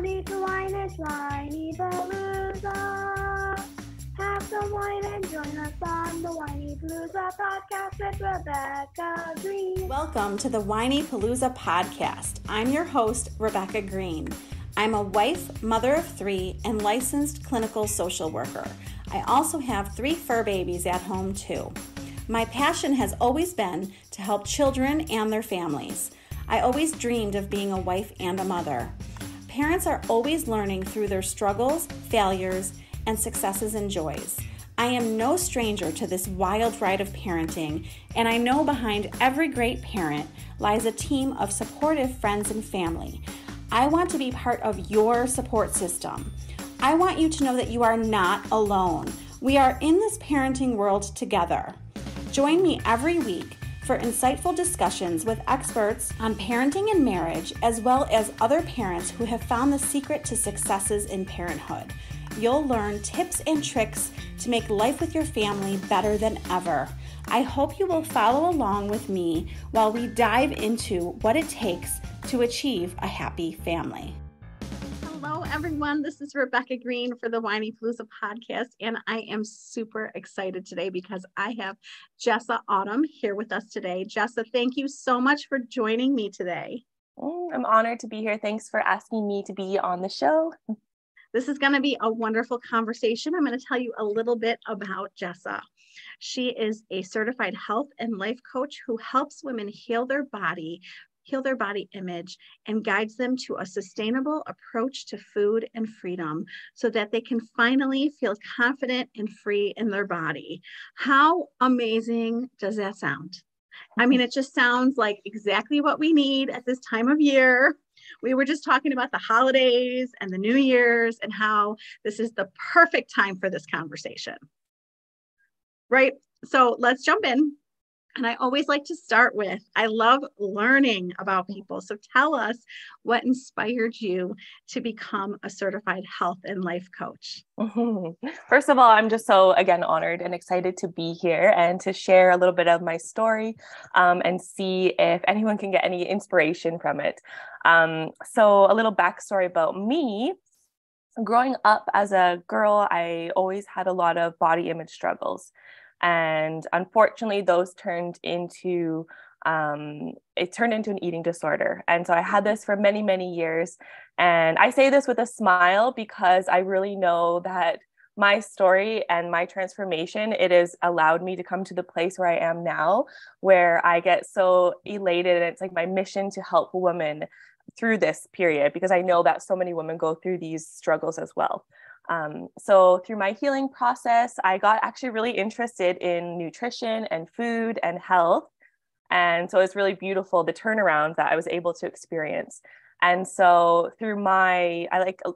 need to whine, it's Whinypaluza. Have some wine and join us on the Whinypaluza podcast with Rebecca Green. Welcome to the Whinypaluza podcast. I'm your host, Rebecca Green. I'm a wife, mother of 3, and licensed clinical social worker. I also have 3 fur babies at home too. My passion has always been to help children and their families. I always dreamed of being a wife and a mother. Parents are always learning through their struggles, failures, and successes and joys. I am no stranger to this wild ride of parenting, and I know behind every great parent lies a team of supportive friends and family. I want to be part of your support system. I want you to know that you are not alone. We are in this parenting world together. Join me every week for insightful discussions with experts on parenting and marriage, as well as other parents who have found the secret to successes in parenthood. You'll learn tips and tricks to make life with your family better than ever. I hope you will follow along with me while we dive into what it takes to achieve a happy family. Hello, everyone. This is Rebecca Green for the Whinypaluza podcast, and I am super excited today because I have Jessah Autum here with us today. Jessah, thank you so much for joining me today. I'm honored to be here. Thanks for asking me to be on the show. This is going to be a wonderful conversation. I'm going to tell you a little bit about Jessah. She is a certified health and life coach who helps women heal their body image, and guides them to a sustainable approach to food and freedom so that they can finally feel confident and free in their body. How amazing does that sound? I mean, it just sounds like exactly what we need at this time of year. We were just talking about the holidays and the New Year's and how this is the perfect time for this conversation. Right? So let's jump in. And I always like to start with, I love learning about people. So tell us what inspired you to become a certified health and life coach. First of all, I'm just so, again, honored and excited to be here and to share a little bit of my story and see if anyone can get any inspiration from it. So a little backstory about me. Growing up as a girl, I always had a lot of body image struggles. And unfortunately, those turned into an eating disorder. And so I had this for many, many years. And I say this with a smile because I really know that my story and my transformation, it has allowed me to come to the place where I am now, where I get so elated. And it's like my mission to help women through this period, because I know that so many women go through these struggles as well. So through my healing process, I got actually really interested in nutrition and food and health. And so it's really beautiful, the turnaround that I was able to experience. And so through I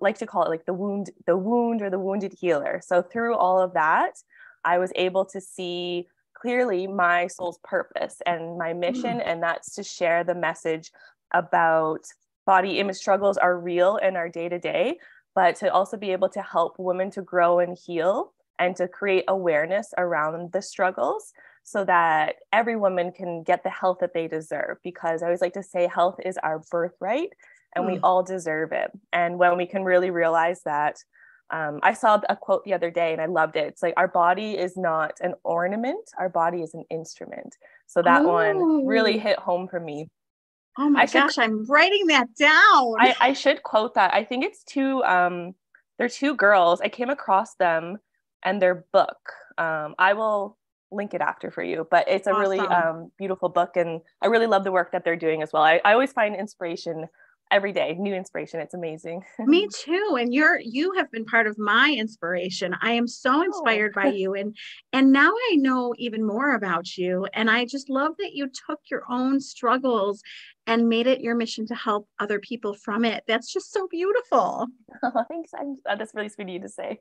like to call it like the wound or the wounded healer. So through all of that, I was able to see clearly my soul's purpose and my mission. And that's to share the message about body image struggles are real in our day-to-day, but to also be able to help women to grow and heal and to create awareness around the struggles so that every woman can get the health that they deserve. Because I always like to say health is our birthright and we all deserve it. And when we can really realize that, I saw a quote the other day and I loved it. It's like, our body is not an ornament, our body is an instrument. So that one really hit home for me. Oh my gosh, I'm writing that down. I should quote that. I think it's they're 2 girls. I came across them and their book. I will link it after for you, but it's a really beautiful book. And I really love the work that they're doing as well. I always find inspiration every day, new inspiration. It's amazing. Me too. And you have been part of my inspiration. I am so inspired by you. And now I know even more about you. And I just love that you took your own struggles and made it your mission to help other people from it. That's just so beautiful. Oh, thanks. That's really sweet of you to say.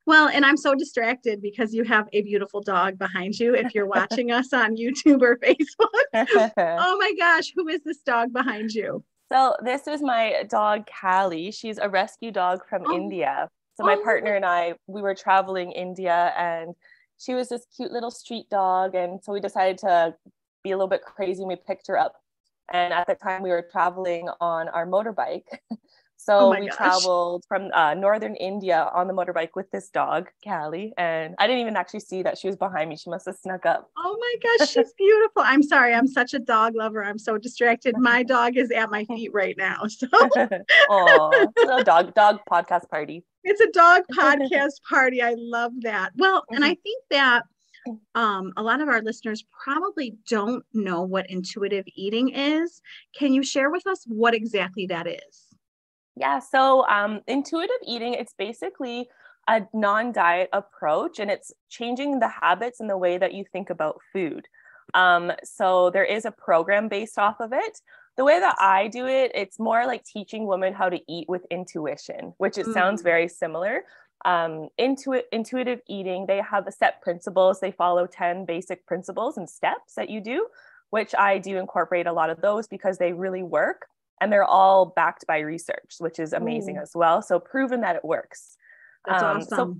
Well, and I'm so distracted because you have a beautiful dog behind you. If you're watching us on YouTube or Facebook. Oh my gosh, who is this dog behind you? So this is my dog, Callie. She's a rescue dog from India. So my partner and I, we were traveling India and she was this cute little street dog. And so we decided to be a little bit crazy and we picked her up. And at the time we were traveling on our motorbike. Oh So my we gosh. traveled from northern India on the motorbike with this dog, Callie, and I didn't even actually see that she was behind me. She must have snuck up. Oh my gosh, she's beautiful. I'm sorry. I'm such a dog lover. I'm so distracted. My dog is at my feet right now. So Oh, little dog podcast party. it's a dog podcast party. I love that. Well, and I think that a lot of our listeners probably don't know what intuitive eating is. Can you share with us what exactly that is? Yeah, so intuitive eating, it's basically a non-diet approach, and it's changing the habits and the way that you think about food. So there is a program based off of it. The way that I do it, it's more like teaching women how to eat with intuition, which it sounds very similar. Intuitive eating, they have a set principles. They follow 10 basic principles and steps that you do, which I do incorporate a lot of those because they really work. And they're all backed by research, which is amazing as well. So proven that it works. That's awesome. So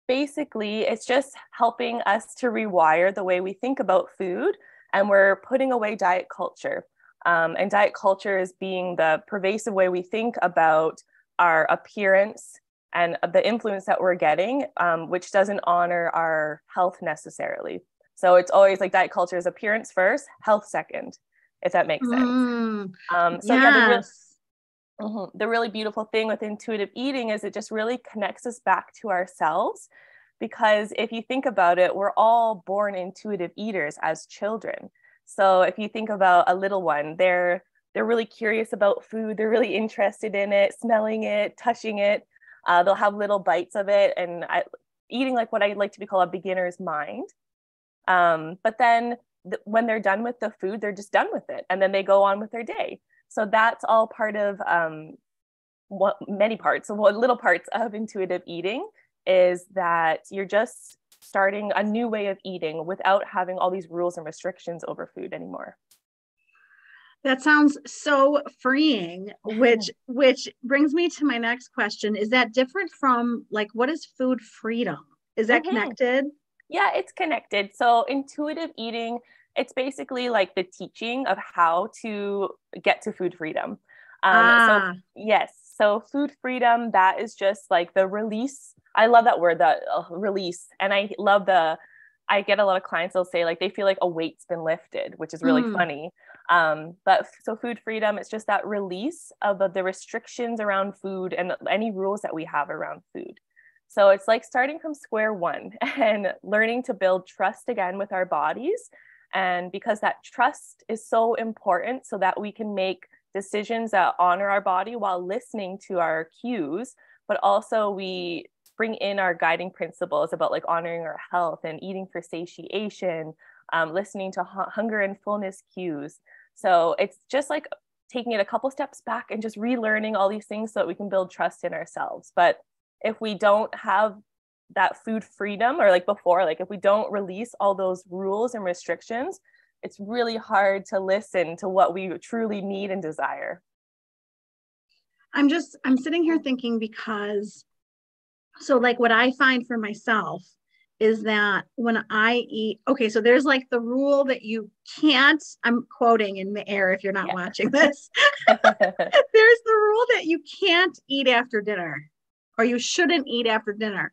basically, it's just helping us to rewire the way we think about food. And we're putting away diet culture. And diet culture is being the pervasive way we think about our appearance and the influence that we're getting, which doesn't honor our health necessarily. So it's always like diet culture is appearance first, health second, if that makes sense. The really beautiful thing with intuitive eating is it just really connects us back to ourselves, because if you think about it, we're all born intuitive eaters as children. So if you think about a little one, they're really curious about food. They're really interested in it, smelling it, touching it. They'll have little bites of it and eating like what I like to be called a beginner's mind. But then when they're done with the food, they're just done with it. And then they go on with their day. So that's all part of little parts of intuitive eating is that you're just starting a new way of eating without having all these rules and restrictions over food anymore. That sounds so freeing, which brings me to my next question. Is that different from like, what is food freedom? Is that connected? Yeah, it's connected. So intuitive eating, it's basically like the teaching of how to get to food freedom. So food freedom, that is just like the release. I love that word, that release. And I get a lot of clients, they'll say like they feel like a weight's been lifted, which is really funny. But so food freedom, it's just that release of the restrictions around food and any rules that we have around food. So it's like starting from square one and learning to build trust again with our bodies. And because that trust is so important so that we can make decisions that honor our body while listening to our cues, but also we bring in our guiding principles about like honoring our health and eating for satiation, listening to hunger and fullness cues. So it's just like taking it a couple steps back and just relearning all these things so that we can build trust in ourselves. But if we don't have that food freedom, or like before, like if we don't release all those rules and restrictions, it's really hard to listen to what we truly need and desire. I'm sitting here thinking because, so like what I find for myself is that when I eat, okay, so there's like the rule that you can't, I'm quoting in the air if you're not watching this. There's the rule that you can't eat after dinner, or you shouldn't eat after dinner.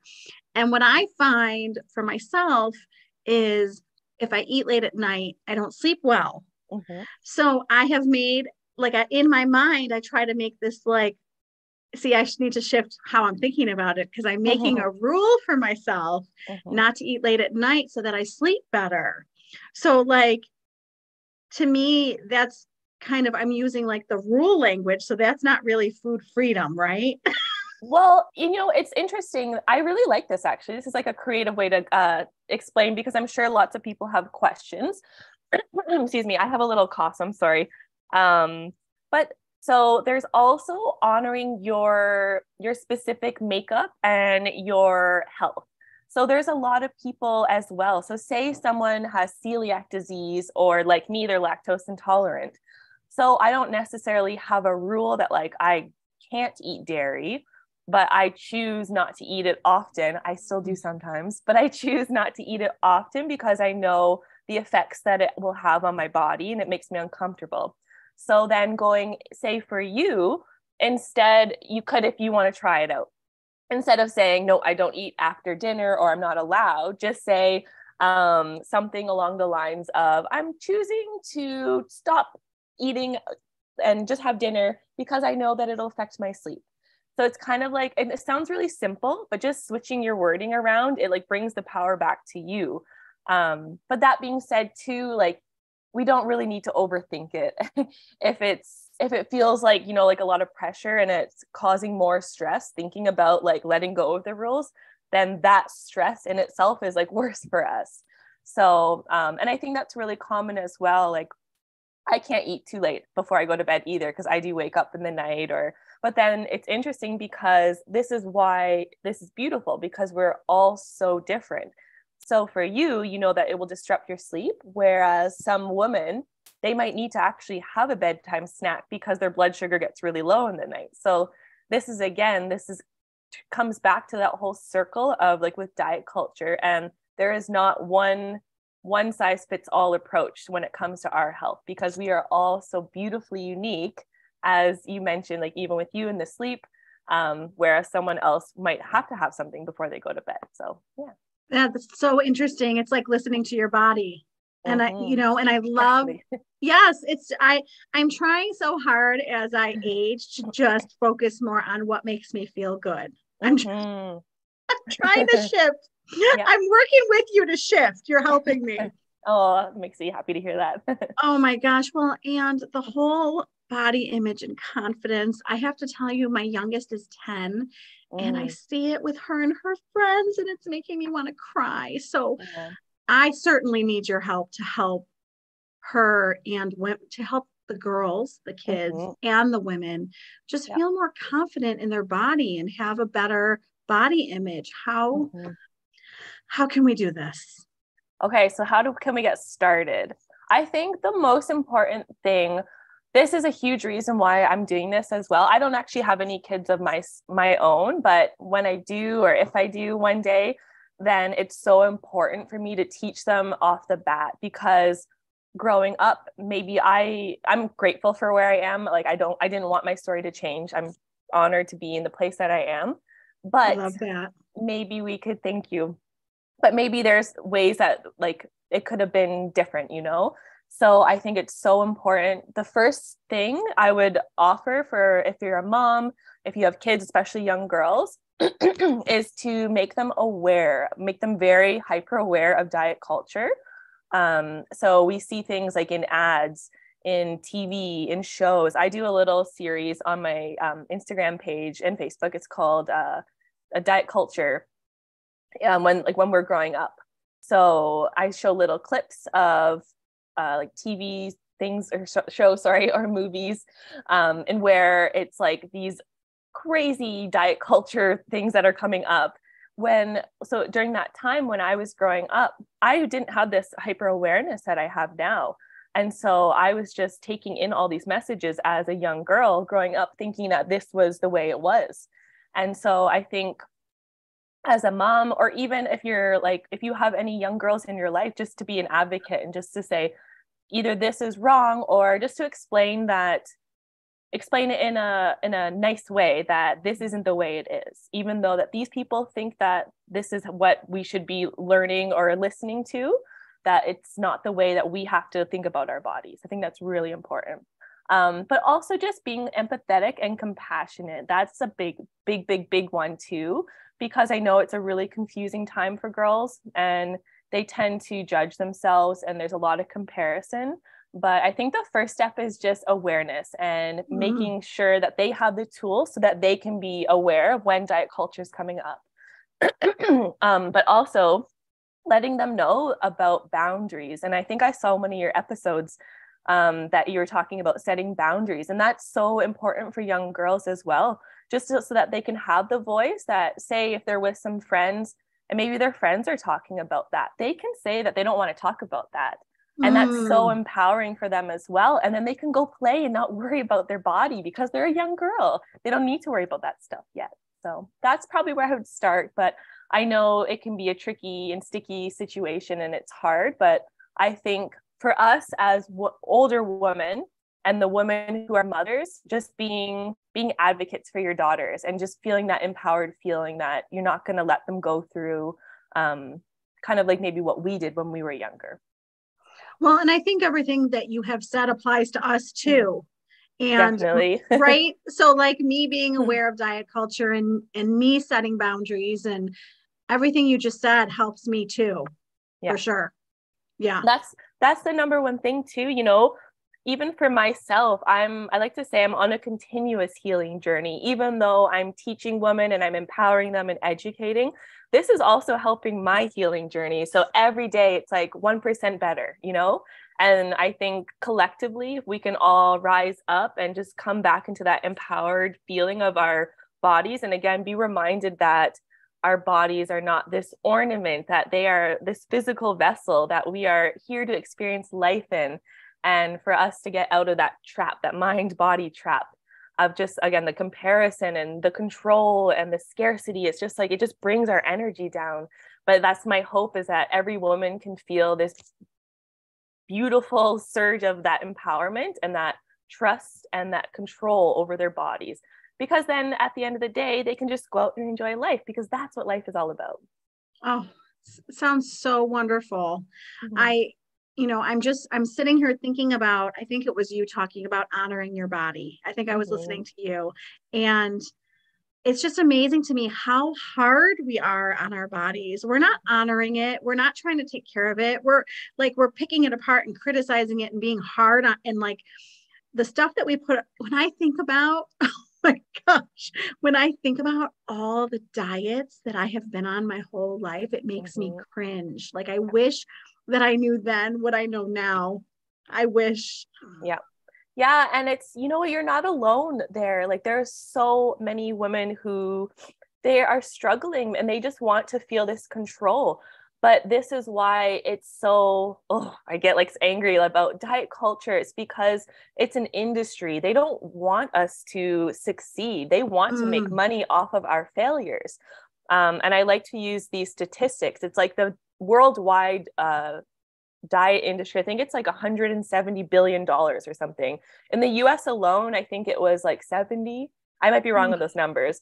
And what I find for myself is if I eat late at night, I don't sleep well. So I have made like in my mind, I try to make this like, see, I need to shift how I'm thinking about it, because I'm making a rule for myself not to eat late at night so that I sleep better. So like, to me, that's kind of, I'm using like the rule language. So that's not really food freedom, right? Well, it's interesting. I really like this, actually. This is like a creative way to explain, because I'm sure lots of people have questions. Excuse me, I have a little cough, I'm sorry. But so there's also honoring your specific makeup and your health. So there's a lot of people as well. So say someone has celiac disease, or like me, they're lactose intolerant. So I don't necessarily have a rule that like I can't eat dairy, but I choose not to eat it often. I still do sometimes, but I choose not to eat it often because I know the effects that it will have on my body and it makes me uncomfortable. So then going, say for you, instead, you could, if you want to try it out, instead of saying, no, I don't eat after dinner or I'm not allowed, just say something along the lines of, I'm choosing to stop eating and just have dinner because I know that it'll affect my sleep. So it's kind of like, and it sounds really simple, but just switching your wording around, it like brings the power back to you. But that being said too, like, we don't really need to overthink it. If it feels like, you know, like a lot of pressure and it's causing more stress thinking about like letting go of the rules, then that stress in itself is like worse for us. So, and I think that's really common as well. Like, I can't eat too late before I go to bed either, because I do wake up in the night but then it's interesting because this is why this is beautiful, because we're all so different. So for you, you know that it will disrupt your sleep, whereas some women, they might need to actually have a bedtime snack because their blood sugar gets really low in the night. So this is comes back to that whole circle of like with diet culture, and there is not one size fits all approach when it comes to our health, because we are all so beautifully unique, as you mentioned, like even with you in the sleep, whereas someone else might have to have something before they go to bed. So yeah. That's so interesting. It's like listening to your body. And and I love, Exactly. yes, I'm trying so hard as I age to just focus more on what makes me feel good. I'm trying to shift. Yeah. I'm working with you to shift. You're helping me. Oh, it makes me happy to hear that. Oh my gosh. Well, and the whole body image and confidence. I have to tell you, my youngest is 10, and I see it with her and her friends, and it's making me want to cry. So Yeah. I certainly need your help to help her and to help the girls, the kids, and the women just feel more confident in their body and have a better body image. How can we do this? Okay, so can we get started? I think the most important thing, this is a huge reason why I'm doing this as well. I don't actually have any kids of my own, but when I do, or if I do one day, then it's so important for me to teach them off the bat, because growing up, maybe I'm grateful for where I am. Like I didn't want my story to change. I'm honored to be in the place that I am. But I love that. maybe we could, thank you. But maybe there's ways that like it could have been different, you know? So I think it's so important. The first thing I would offer for if you're a mom, if you have kids, especially young girls, is to make them very hyper aware of diet culture. So we see things like in ads, in TV, in shows. I do a little series on my Instagram page and Facebook. It's called a diet culture. When we're growing up. So I show little clips of like TV things or shows, or movies, and where it's like these crazy diet culture things that are coming up. So during that time when I was growing up, I didn't have this hyper awareness that I have now. And so I was just taking in all these messages as a young girl growing up, thinking that this was the way it was. And so I think as a mom, or even if you have any young girls in your life, just to be an advocate and just to say either this is wrong, or just to explain it in a nice way that this isn't the way it is, even though that these people think that this is what we should be learning or listening to, that it's not the way that we have to think about our bodies. I think that's really important. But also just being empathetic and compassionate. That's a big one too, because I know it's a really confusing time for girls and they tend to judge themselves and there's a lot of comparison. But I think the first step is just awareness and making sure that they have the tools so that they can be aware of when diet culture is coming up. But also letting them know about boundaries. And I think I saw one of your episodes that you were talking about setting boundaries. And that's so important for young girls as well, just so that they can have the voice that, say, if they're with some friends and maybe their friends are talking about that, they can say that they don't want to talk about that. And that's so empowering for them as well. And then they can go play and not worry about their body because they're a young girl. They don't need to worry about that stuff yet. So that's probably where I would start. But I know it can be a tricky and sticky situation and it's hard. But I think for us as older women and the women who are mothers, just being being advocates for your daughters and just feeling that empowered feeling that you're not going to let them go through kind of like maybe what we did when we were younger. Well, and I think everything that you have said applies to us too. And definitely. right. So like me being aware of diet culture and me setting boundaries and everything you just said helps me too, for sure. Yeah. That's the number one thing too, you know, even for myself, I like to say I'm on a continuous healing journey, even though I'm teaching women and I'm empowering them and educating. This is also helping my healing journey. So every day it's like 1% better, you know? And I think collectively, if we can all rise up and just come back into that empowered feeling of our bodies, and again, be reminded that our bodies are not this ornament, that they are this physical vessel that we are here to experience life in. And for us to get out of that trap, that mind-body trap of just, again, the comparison and the control and the scarcity, it's just like, it just brings our energy down. But that's my hope, is that every woman can feel this beautiful surge of that empowerment and that trust and that control over their bodies. Because then at the end of the day, they can just go out and enjoy life, because that's what life is all about. Oh, sounds so wonderful. I'm sitting here thinking about, I think it was you talking about honoring your body. I think I was listening to you, and it's just amazing to me how hard we are on our bodies. We're not honoring it. We're not trying to take care of it. We're picking it apart and criticizing it and being hard on, and like the stuff that we put, when I think about, oh my gosh, when I think about all the diets that I have been on my whole life, it makes me cringe. Like, I wish that I knew then what I know now. I wish. Yeah. And it's, you know, you're not alone there. Like, there's so many women who they are struggling and they just want to feel this control. But this is why it's so, I get like angry about diet culture. It's because it's an industry. They don't want us to succeed. They want to make money off of our failures. And I like to use these statistics. It's like the worldwide diet industry, I think it's like $170 billion or something. In the US alone, I think it was like 70. I might be wrong on those numbers.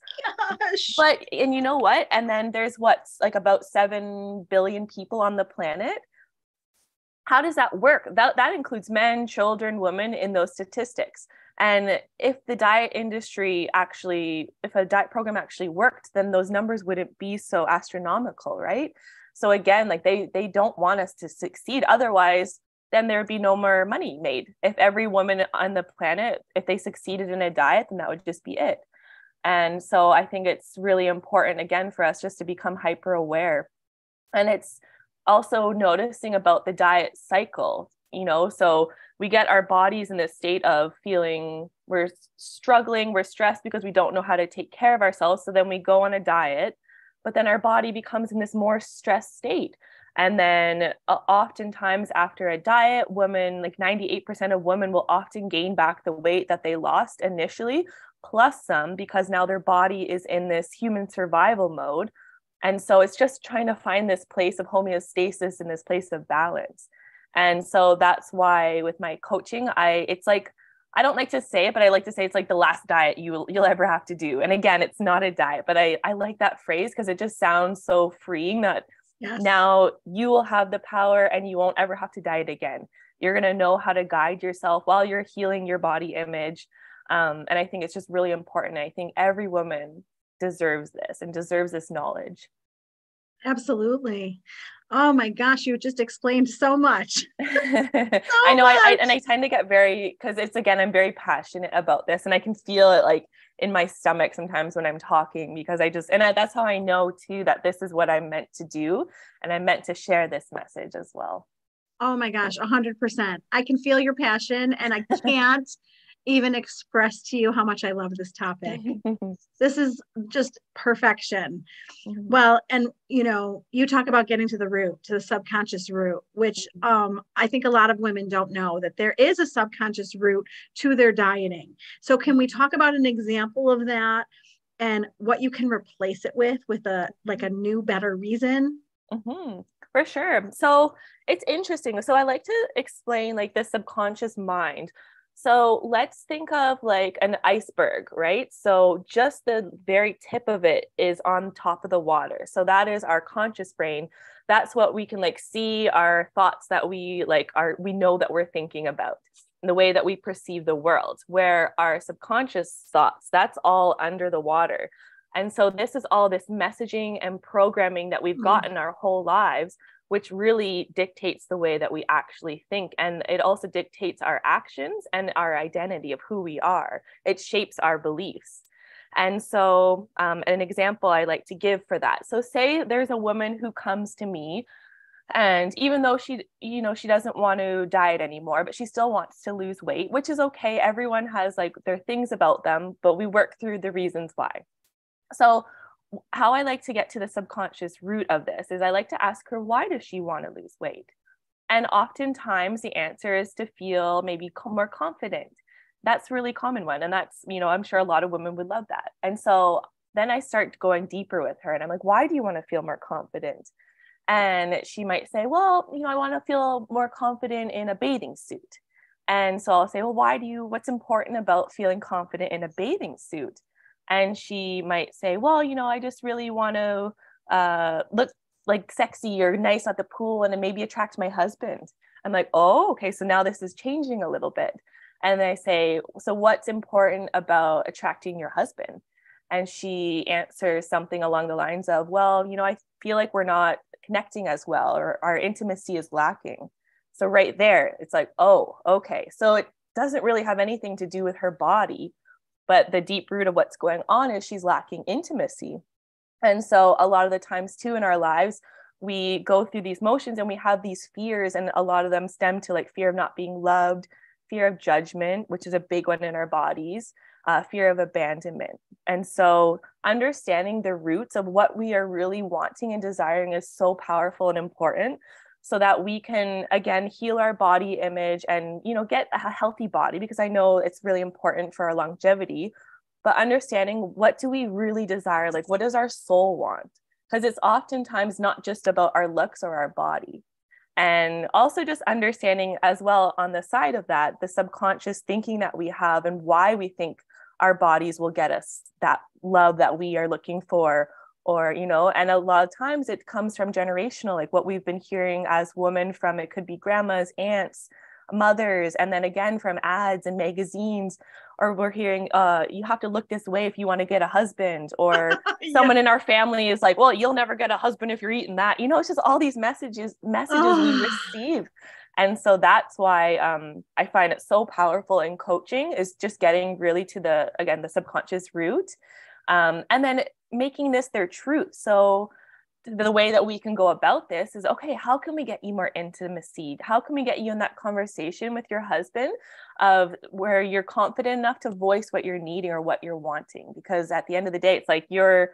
Gosh. But, and you know what? And then there's what's like about 7 billion people on the planet. How does that work? That includes men, children, women in those statistics. And if the diet industry if a diet program actually worked, then those numbers wouldn't be so astronomical, right? So again, like they don't want us to succeed. Otherwise, then there'd be no more money made. If every woman on the planet, if they succeeded in a diet, then that would just be it. And so I think it's really important, again, for us just to become hyper aware. And it's also noticing about the diet cycle, you know, so we get our bodies in this state of feeling we're struggling, we're stressed because we don't know how to take care of ourselves. So then we go on a diet, but then our body becomes in this more stressed state. And then oftentimes after a diet, women, like 98% of women will often gain back the weight that they lost initially, plus some, because now their body is in this human survival mode. And so it's just trying to find this place of homeostasis and this place of balance. And so that's why with my coaching, it's like, I don't like to say it, but I like to say it's like the last diet you'll ever have to do. And again, it's not a diet, but I like that phrase because it just sounds so freeing that now you will have the power and you won't ever have to diet again. You're going to know how to guide yourself while you're healing your body image. And I think it's just really important. I think every woman deserves this and deserves this knowledge. Absolutely. Oh my gosh, you just explained so much. I know. I tend to get because it's, again, I'm very passionate about this and I can feel it like in my stomach sometimes when I'm talking, because that's how I know too, that this is what I'm meant to do. And I'm meant to share this message as well. Oh my gosh, 100%. I can feel your passion and I can't even express to you how much I love this topic. This is just perfection. Well, and you talk about getting to the root, to the subconscious root, which I think a lot of women don't know that there is a subconscious root to their dieting. So can we talk about an example of that and what you can replace it with a new, better reason? For sure. So it's interesting. So I like to explain like the subconscious mind. So let's think of like an iceberg, right? So just the very tip of it is on top of the water. So that is our conscious brain. That's what we can like see, our thoughts that we like are, we know that we're thinking about, the way that we perceive the world, where our subconscious thoughts, that's all under the water. And so this is all this messaging and programming that we've gotten our whole lives, which really dictates the way that we actually think. And it also dictates our actions and our identity of who we are. It shapes our beliefs. And so an example I like to give for that. So say there's a woman who comes to me, and even though she, you know, she doesn't want to diet anymore, but she still wants to lose weight, which is okay. Everyone has like their things about them, but we work through the reasons why. So how I like to get to the subconscious root of this is I like to ask her, why does she want to lose weight? And oftentimes the answer is to feel maybe more confident. That's a really common one. And that's, you know, I'm sure a lot of women would love that. And so then I start going deeper with her and I'm like, why do you want to feel more confident? And she might say, well, you know, I want to feel more confident in a bathing suit. And so I'll say, well, what's important about feeling confident in a bathing suit? And she might say, well, you know, I just really want to look like sexy or nice at the pool and then maybe attract my husband. I'm like, oh, okay. So now this is changing a little bit. And I say, so what's important about attracting your husband? And she answers something along the lines of, well, you know, I feel like we're not connecting as well, or our intimacy is lacking. So right there, it's like, oh, okay. So it doesn't really have anything to do with her body, but the deep root of what's going on is she's lacking intimacy. And so a lot of the times too in our lives, we go through these motions and we have these fears, and a lot of them stem to like fear of not being loved, fear of judgment, which is a big one in our bodies, fear of abandonment. And so understanding the roots of what we are really wanting and desiring is so powerful and important, so that we can, again, heal our body image and, you know, get a healthy body, because I know it's really important for our longevity. But understanding, what do we really desire? Like, what does our soul want? Because it's oftentimes not just about our looks or our body. And also just understanding as well on the side of that, the subconscious thinking that we have and why we think our bodies will get us that love that we are looking for. Or, you know, and a lot of times it comes from generational, like what we've been hearing as women from, it could be grandmas, aunts, mothers, and then again from ads and magazines, or we're hearing, you have to look this way if you want to get a husband, or someone in our family is like, well, you'll never get a husband if you're eating that. You know, it's just all these messages we receive. And so that's why I find it so powerful in coaching, is just getting really to the subconscious root. And then making this their truth. So the way that we can go about this is, okay, how can we get you more intimacy? How can we get you in that conversation with your husband of where you're confident enough to voice what you're needing or what you're wanting? Because at the end of the day, it's like your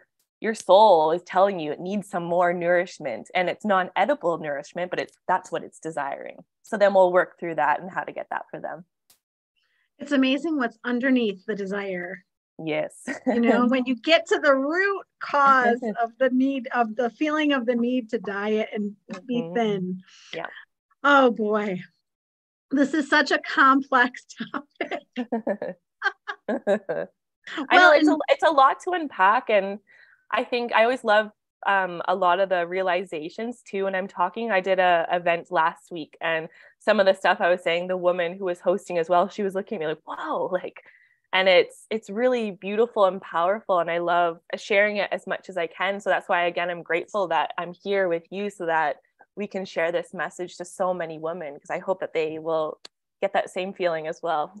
soul is telling you it needs some more nourishment, and it's non-edible nourishment, but that's what it's desiring. So then we'll work through that and how to get that for them. It's amazing what's underneath the desire. Yes. You know, when you get to the root cause of the need, of the feeling of the need to diet and be thin. Yeah. Oh boy. This is such a complex topic. I know it's a lot to unpack. And I think I always love a lot of the realizations too. When I'm talking, I did a event last week, and some of the stuff I was saying, the woman who was hosting as well, she was looking at me like, wow, like, and it's really beautiful and powerful. And I love sharing it as much as I can. So that's why, again, I'm grateful that I'm here with you, so that we can share this message to so many women, because I hope that they will get that same feeling as well.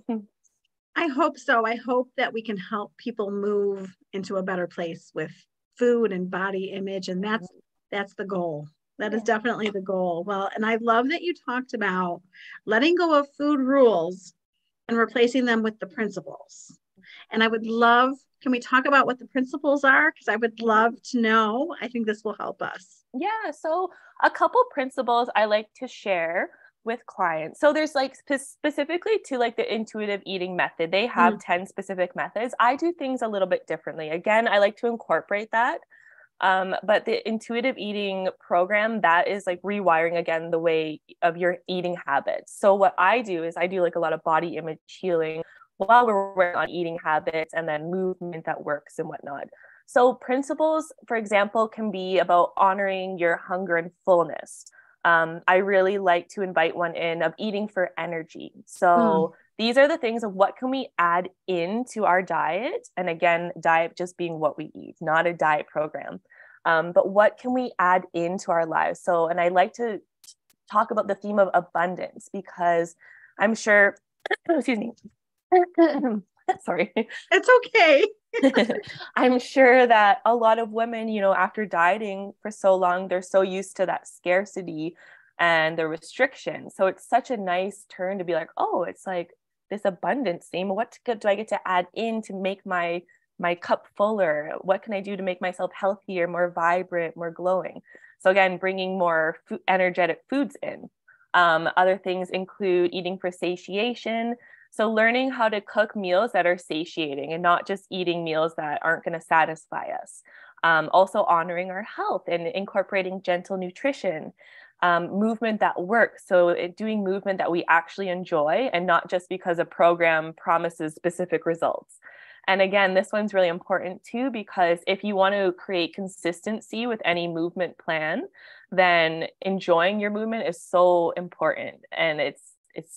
I hope so. I hope that we can help people move into a better place with food and body image. And that's the goal. That is definitely the goal. Well, and I love that you talked about letting go of food rules and replacing them with the principles. And I would love, can we talk about what the principles are? Because I would love to know. I think this will help us. Yeah. So a couple principles I like to share with clients. So there's like specifically to like the intuitive eating method, they have 10 specific methods. I do things a little bit differently. Again, I like to incorporate that. But the intuitive eating program, that is like rewiring again the way of your eating habits. So what I do is I do like a lot of body image healing while we're working on eating habits and then movement that works and whatnot. So principles, for example, can be about honoring your hunger and fullness. I really like to invite one in of eating for energy. So these are the things of what can we add into our diet. And again, diet just being what we eat, not a diet program. But what can we add into our lives? So, and I like to talk about the theme of abundance because I'm sure, excuse me, sorry. It's okay. I'm sure that a lot of women, you know, after dieting for so long, they're so used to that scarcity and the restriction. So it's such a nice turn to be like, oh, it's like this abundance theme. What do I get to add in to make my cup fuller? What can I do to make myself healthier, more vibrant, more glowing? So again, bringing more energetic foods in. Other things include eating for satiation. So learning how to cook meals that are satiating and not just eating meals that aren't going to satisfy us. Also honoring our health and incorporating gentle nutrition, movement that works. So doing movement that we actually enjoy and not just because a program promises specific results. And again, this one's really important too, because if you want to create consistency with any movement plan, then enjoying your movement is so important and it's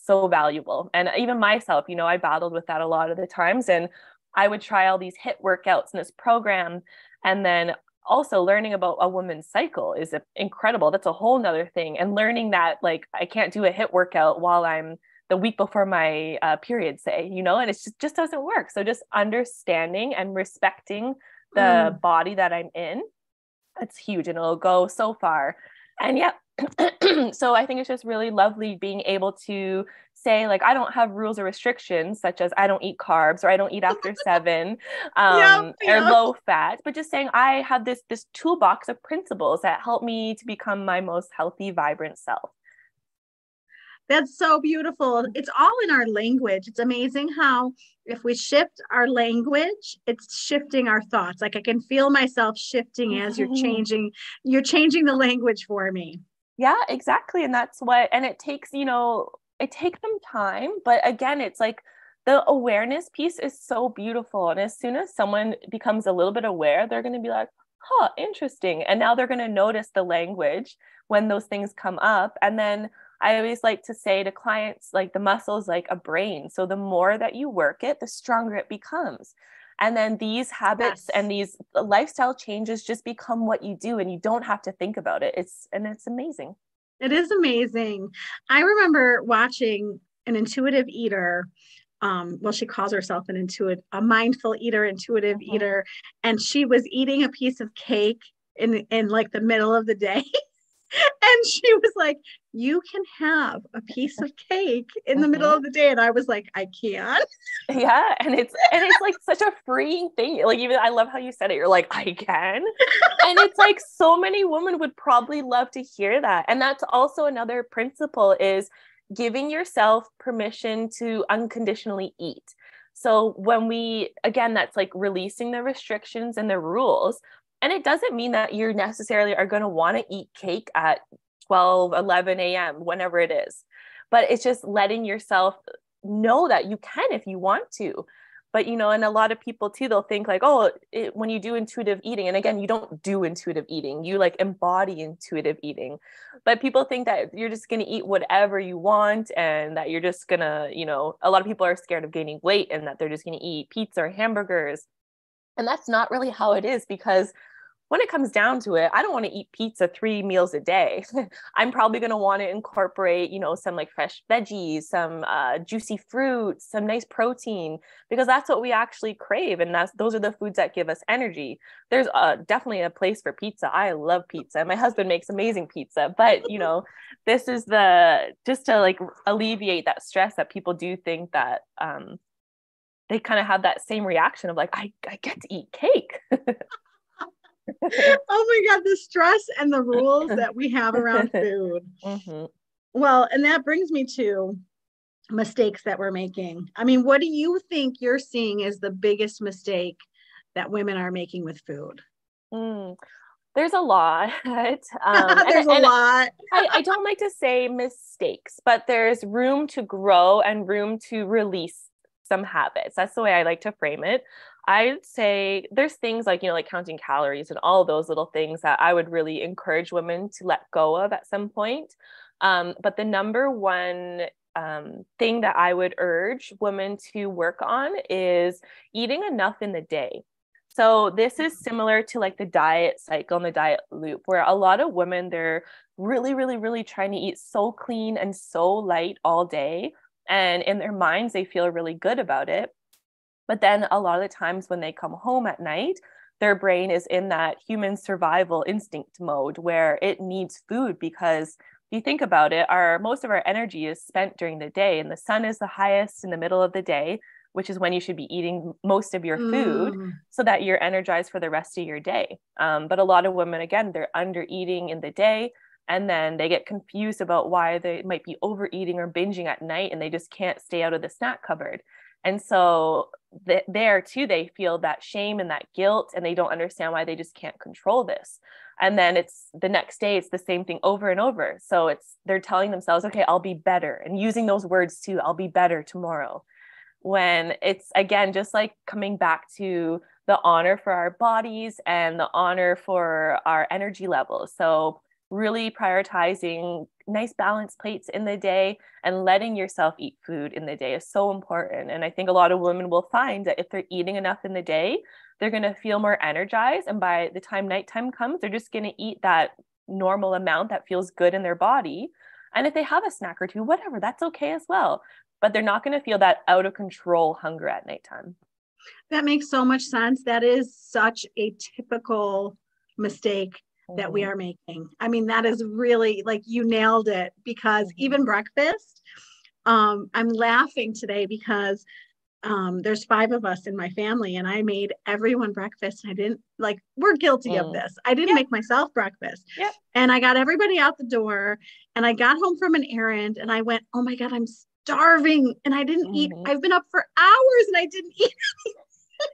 so valuable. And even myself, you know, I battled with that a lot of the times, and I would try all these HIIT workouts in this program. And then also learning about a woman's cycle is incredible. That's a whole nother thing. And learning that like, I can't do a HIIT workout while I'm the week before my period, say, you know, and it just doesn't work. So just understanding and respecting the body that I'm in, it's huge and it'll go so far. And yeah, so I think it's just really lovely being able to say, like, I don't have rules or restrictions, such as I don't eat carbs or I don't eat after 7 or low fat, but just saying I have this toolbox of principles that help me to become my most healthy, vibrant self. That's so beautiful. It's all in our language. It's amazing how if we shift our language, it's shifting our thoughts. Like I can feel myself shifting as you're changing the language for me. Yeah, exactly. And that's and it takes, you know, it takes some time, but again, it's like the awareness piece is so beautiful. And as soon as someone becomes a little bit aware, they're going to be like, huh, interesting. And now they're going to notice the language when those things come up. And then I always like to say to clients, like the muscle is like a brain. So the more that you work it, the stronger it becomes. And then these habits and these lifestyle changes just become what you do and you don't have to think about it. It's amazing. It is amazing. I remember watching an intuitive eater. Well, she calls herself a mindful eater, intuitive eater. And she was eating a piece of cake in like the middle of the day. And she was like, you can have a piece of cake in the middle of the day. And I was like, I can't. Yeah. And it's like such a freeing thing. Like, even I love how you said it. You're like, I can. And it's like so many women would probably love to hear that. And that's also another principle is giving yourself permission to unconditionally eat. So again, that's like releasing the restrictions and the rules. And it doesn't mean that you necessarily are going to want to eat cake at 12, 11 a.m., whenever it is. But it's just letting yourself know that you can if you want to. But, you know, and a lot of people too, they'll think like, oh, when you do intuitive eating, and again, you don't do intuitive eating, you like embody intuitive eating. But people think that you're just going to eat whatever you want and that you're just going to, you know, a lot of people are scared of gaining weight and that they're just going to eat pizza or hamburgers. And that's not really how it is, because when it comes down to it, I don't want to eat pizza 3 meals a day. I'm probably going to want to incorporate, you know, some like fresh veggies, some juicy fruits, some nice protein, because that's what we actually crave. And those are the foods that give us energy. There's definitely a place for pizza. I love pizza. My husband makes amazing pizza, but you know, this is just to like alleviate that stress that people do think that they kind of have that same reaction of like, I get to eat cake. Oh my God, the stress and the rules that we have around food. Well, and that brings me to mistakes that we're making. I mean, what do you think you're seeing as the biggest mistake that women are making with food? There's a lot. There's a lot. I don't like to say mistakes, but there's room to grow and room to release some habits. That's the way I like to frame it. I'd say there's things like, like counting calories and all those little things that I would really encourage women to let go of at some point. But the number one thing that I would urge women to work on is eating enough in the day. So this is similar to like the diet cycle and the diet loop, where a lot of women, they're really, really, really trying to eat so clean and so light all day. And in their minds, they feel really good about it. But then a lot of the times when they come home at night, their brain is in that human survival instinct mode where it needs food, because if you think about it, most of our energy is spent during the day, and the sun is the highest in the middle of the day, which is when you should be eating most of your food so that you're energized for the rest of your day. But a lot of women, again, they're under eating in the day, and then they get confused about why they might be overeating or binging at night, and they just can't stay out of the snack cupboard. And so there too, they feel that shame and that guilt, and they don't understand why they just can't control this. And then it's the next day, it's the same thing over and over. So they're telling themselves, okay, I'll be better, and using those words too, I'll be better tomorrow. When it's, again, just like coming back to the honor for our bodies and the honor for our energy levels. So really prioritizing nice balanced plates in the day and letting yourself eat food in the day is so important. And I think a lot of women will find that if they're eating enough in the day, they're going to feel more energized. And by the time nighttime comes, they're just going to eat that normal amount that feels good in their body. And if they have a snack or two, whatever, that's okay as well. But they're not going to feel that out of control hunger at nighttime. That makes so much sense. That is such a typical mistake that we are making. I mean, that is really, like, you nailed it, because even breakfast, I'm laughing today because there's 5 of us in my family, and I made everyone breakfast. I didn't, like, we're guilty of this. I didn't make myself breakfast. And I got everybody out the door, and I got home from an errand, and I went, oh my God, I'm starving. And I didn't eat. I've been up for hours and I didn't eat anything.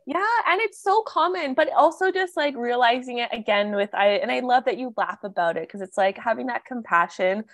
Yeah. And it's so common, but also just like realizing it again and I love that you laugh about it, because it's like having that compassion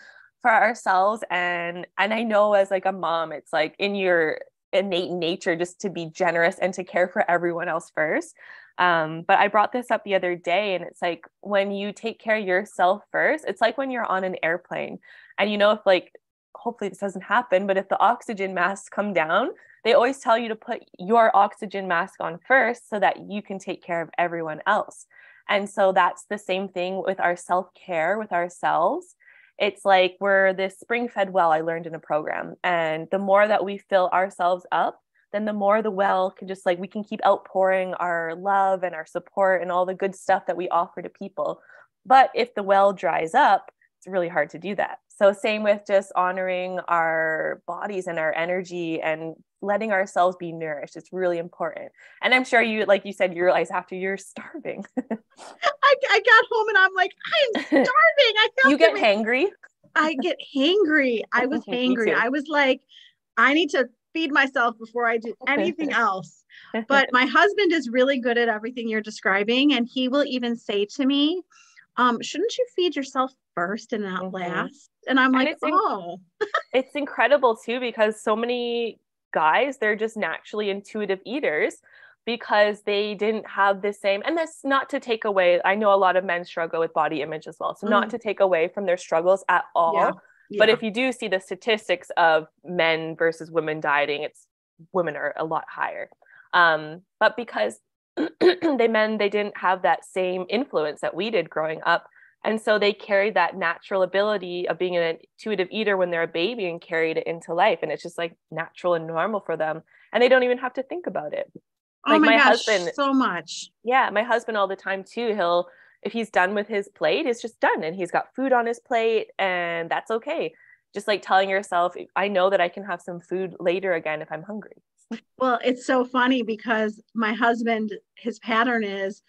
for ourselves. And I know as like a mom, it's like in your innate nature just to be generous and to care for everyone else first. But I brought this up the other day, and it's like when you take care of yourself first, it's like when you're on an airplane and if like, hopefully this doesn't happen, but if the oxygen masks come down, they always tell you to put your oxygen mask on first so that you can take care of everyone else. And so that's the same thing with our self-care with ourselves. It's like we're this spring-fed well, I learned in a program. And the more that we fill ourselves up, then the more the well can just like, we can keep outpouring our love and our support and all the good stuff that we offer to people. But if the well dries up, it's really hard to do that. So same with just honoring our bodies and our energy and letting ourselves be nourished. It's really important. And I'm sure you, like you said, you realize after you're starving. I got home and I'm like, I'm starving. You get hangry? I get hangry. I was hangry. I was like, I need to feed myself before I do anything else. But my husband is really good at everything you're describing. And he will even say to me, shouldn't you feed yourself first and not last? And I'm like, it's incredible too, because so many guys, they're just naturally intuitive eaters because they didn't have the same, and that's not to take away, I know a lot of men struggle with body image as well. So not to take away from their struggles at all. But if you do see the statistics of men versus women dieting, women are a lot higher. But because they didn't have that same influence that we did growing up. And so they carried that natural ability of being an intuitive eater when they're a baby and carried it into life. And it's just like natural and normal for them. And they don't even have to think about it. Oh, like my gosh, husband, so much. Yeah. My husband all the time too. If he's done with his plate, it's just done. And he's got food on his plate, and that's okay. Just like telling yourself, I know that I can have some food later again if I'm hungry. Well, it's so funny because my husband, his pattern is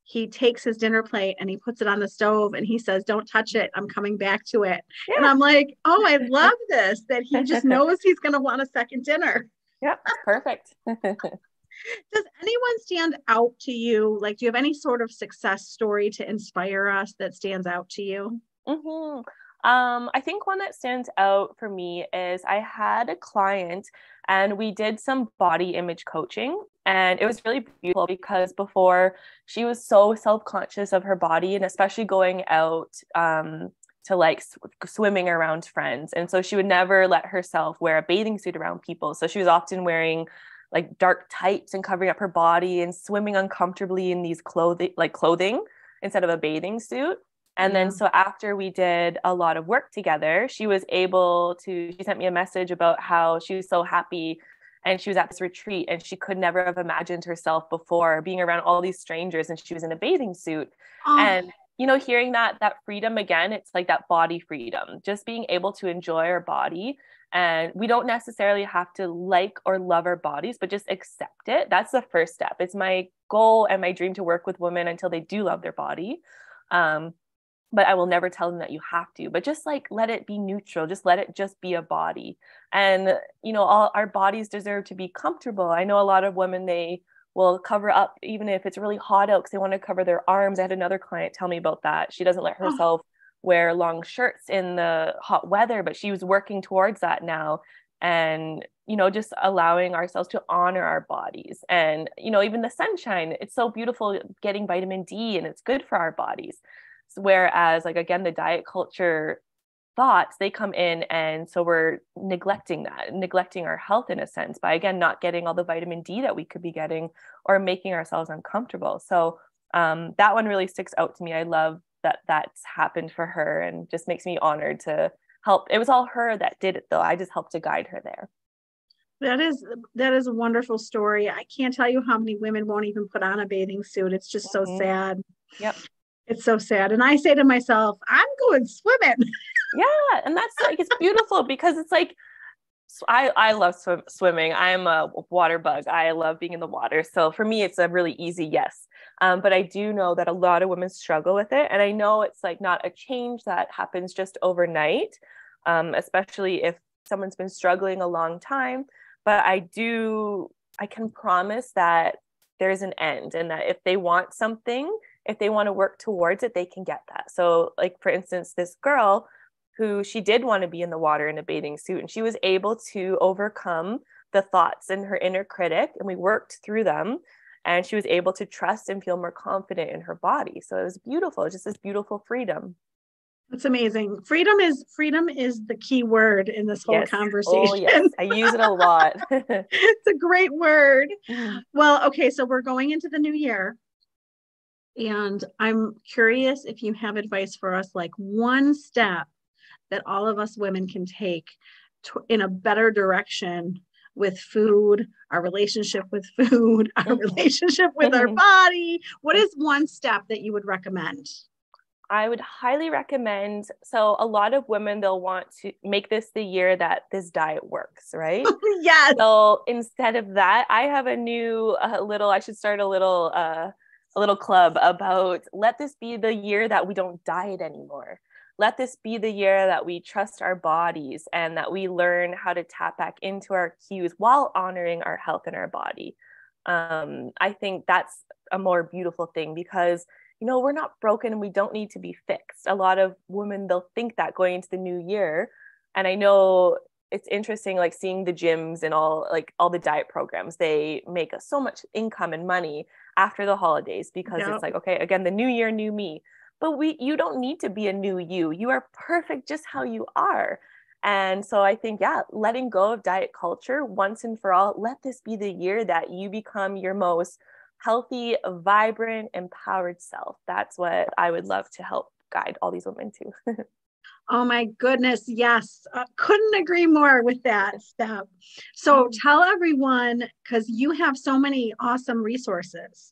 he takes his dinner plate and he puts it on the stove and he says, don't touch it. I'm coming back to it. Yeah. And I'm like, oh, I love this, that he just knows he's going to want a second dinner. Yep. Perfect. Does anyone stand out to you? Like, do you have any sort of success story to inspire us that stands out to you? Mm-hmm. I think one that stands out for me is I had a client and we did some body image coaching. And it was really beautiful because before she was so self-conscious of her body, and especially going out to like swimming around friends. And so she would never let herself wear a bathing suit around people. So she was often wearing like dark tights and covering up her body and swimming uncomfortably in these clothing instead of a bathing suit. And then so after we did a lot of work together, she sent me a message about how she was so happy and she was at this retreat and she could never have imagined herself before being around all these strangers and she was in a bathing suit. And, hearing that freedom again, it's like that body freedom, just being able to enjoy our body. And we don't necessarily have to like or love our bodies, but just accept it. That's the first step. It's my goal and my dream to work with women until they do love their body. But I will never tell them that you have to, but just like, let it be neutral. Just let it just be a body. And, all our bodies deserve to be comfortable. I know a lot of women, they will cover up, even if it's really hot out, because they want to cover their arms. I had another client tell me about that. She doesn't let herself wear long shirts in the hot weather, but she was working towards that now. And, just allowing ourselves to honor our bodies. And, even the sunshine, it's so beautiful getting vitamin D and it's good for our bodies. Whereas, like, again, the diet culture thoughts, they come in, and so we're neglecting our health in a sense by, again, not getting all the vitamin D that we could be getting or making ourselves uncomfortable. So that one really sticks out to me. I love that that's happened for her and just makes me honored to help. It was all her that did it, though. I just helped to guide her there. That is a wonderful story. I can't tell you how many women won't even put on a bathing suit. It's just so sad. Yep. It's so sad. And I say to myself, I'm going swimming. Yeah. And that's like, it's beautiful because it's like, I love swimming. I'm a water bug. I love being in the water. So for me, it's a really easy yes. But I do know that a lot of women struggle with it. And I know it's like not a change that happens just overnight, especially if someone's been struggling a long time. But I can promise that there's an end, and that if they want something, if they want to work towards it, they can get that. So like, for instance, this girl who, she did want to be in the water in a bathing suit, and she was able to overcome the thoughts in her inner critic, and we worked through them, and she was able to trust and feel more confident in her body. So it was beautiful, just this beautiful freedom. That's amazing. Freedom is the key word in this whole conversation. Oh, yes. I use it a lot. It's a great word. Well, okay, so we're going into the new year. And I'm curious if you have advice for us, like one step that all of us women can take in a better direction with food, our relationship with food, our relationship with our body. What is one step that you would recommend? I would highly recommend. So a lot of women, they'll want to make this the year that this diet works, right? Yes. So instead of that, I have a new I should start a little club about, let this be the year that we don't diet anymore. Let this be the year that we trust our bodies and that we learn how to tap back into our cues while honoring our health and our body. I think that's a more beautiful thing because, we're not broken and we don't need to be fixed. A lot of women, they'll think that going into the new year. And I know it's interesting, like seeing the gyms and all the diet programs, they make us so much income and money after the holidays because it's like, okay, again, the new year, new me. But you don't need to be a new you. You are perfect just how you are. And so I think, letting go of diet culture once and for all, let this be the year that you become your most healthy, vibrant, empowered self. That's what I would love to help guide all these women to. Oh my goodness. Yes. Couldn't agree more with that step. So tell everyone, because you have so many awesome resources,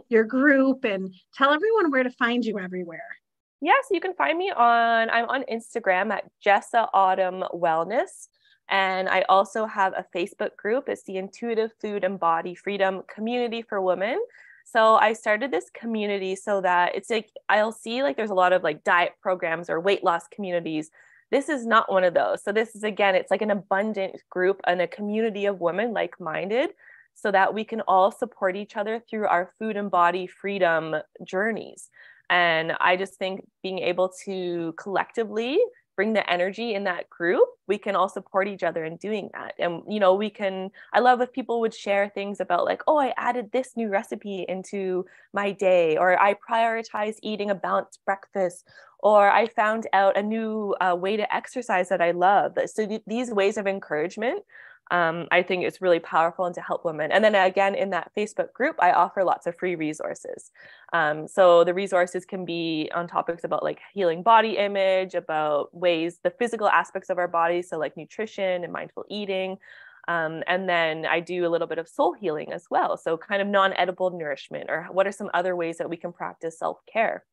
your group, and tell everyone where to find you everywhere. Yes, you can find me I'm on Instagram at Jessah Autum Wellness. And I also have a Facebook group. It's the Intuitive Food and Body Freedom Community for Women. So I started this community so that it's like, I'll see like there's a lot of like diet programs or weight loss communities. This is not one of those. So this is, again, it's like an abundant group and a community of women like-minded so that we can all support each other through our food and body freedom journeys. And I just think being able to collectively bring the energy in that group, we can all support each other in doing that. And, I love if people would share things about like, oh, I added this new recipe into my day, or I prioritize eating a balanced breakfast, or I found out a new way to exercise that I love. So these ways of encouragement, I think it's really powerful and to help women. And then again, in that Facebook group, I offer lots of free resources. So the resources can be on topics about like healing body image, about ways, the physical aspects of our bodies, so like nutrition and mindful eating. And then I do a little bit of soul healing as well. So kind of non-edible nourishment, or what are some other ways that we can practice self-care.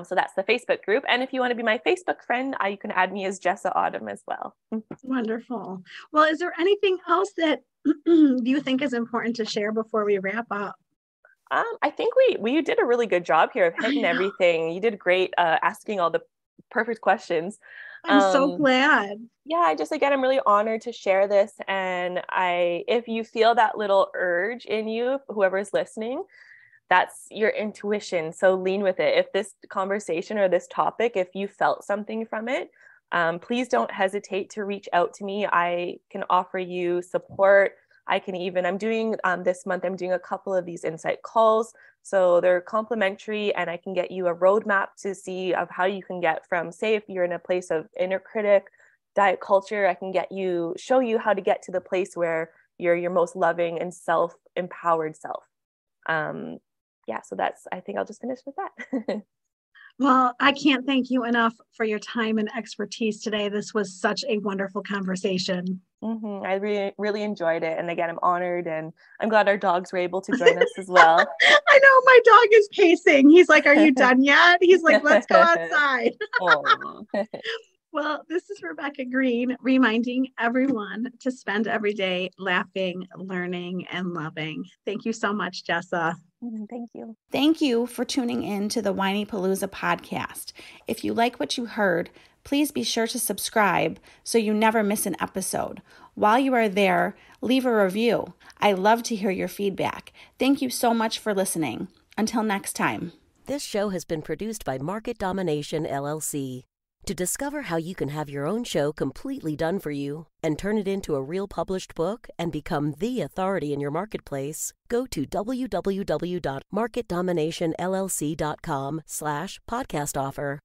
So that's the Facebook group. And if you want to be my Facebook friend, you can add me as Jessah Autum as well. Wonderful. Well, is there anything else that you think is important to share before we wrap up? I think we did a really good job here of hitting everything. You did great asking all the perfect questions. I'm so glad. Yeah, I'm really honored to share this. And if you feel that little urge in you, whoever's listening, that's your intuition. So lean with it. If this conversation or this topic, if you felt something from it, please don't hesitate to reach out to me. I can offer you support. I'm doing this month, I'm doing a couple of these insight calls. So they're complimentary, and I can get you a roadmap to see of how you can get from, say, if you're in a place of inner critic, diet culture, I can show you how to get to the place where you're your most loving and self-empowered self. So I think I'll just finish with that. Well, I can't thank you enough for your time and expertise today. This was such a wonderful conversation. Mm-hmm. I really, really enjoyed it. And again, I'm honored, and I'm glad our dogs were able to join us as well. I know, my dog is pacing. He's like, are you done yet? He's like, let's go outside. Well, this is Rebecca Green, reminding everyone to spend every day laughing, learning, and loving. Thank you so much, Jessah. Thank you. Thank you for tuning in to the Whinypaluza podcast. If you like what you heard, please be sure to subscribe so you never miss an episode. While you are there, leave a review. I love to hear your feedback. Thank you so much for listening. Until next time. This show has been produced by Market Domination, LLC. To discover how you can have your own show completely done for you and turn it into a real published book and become the authority in your marketplace, go to www.marketdominationllc.com/podcast offer.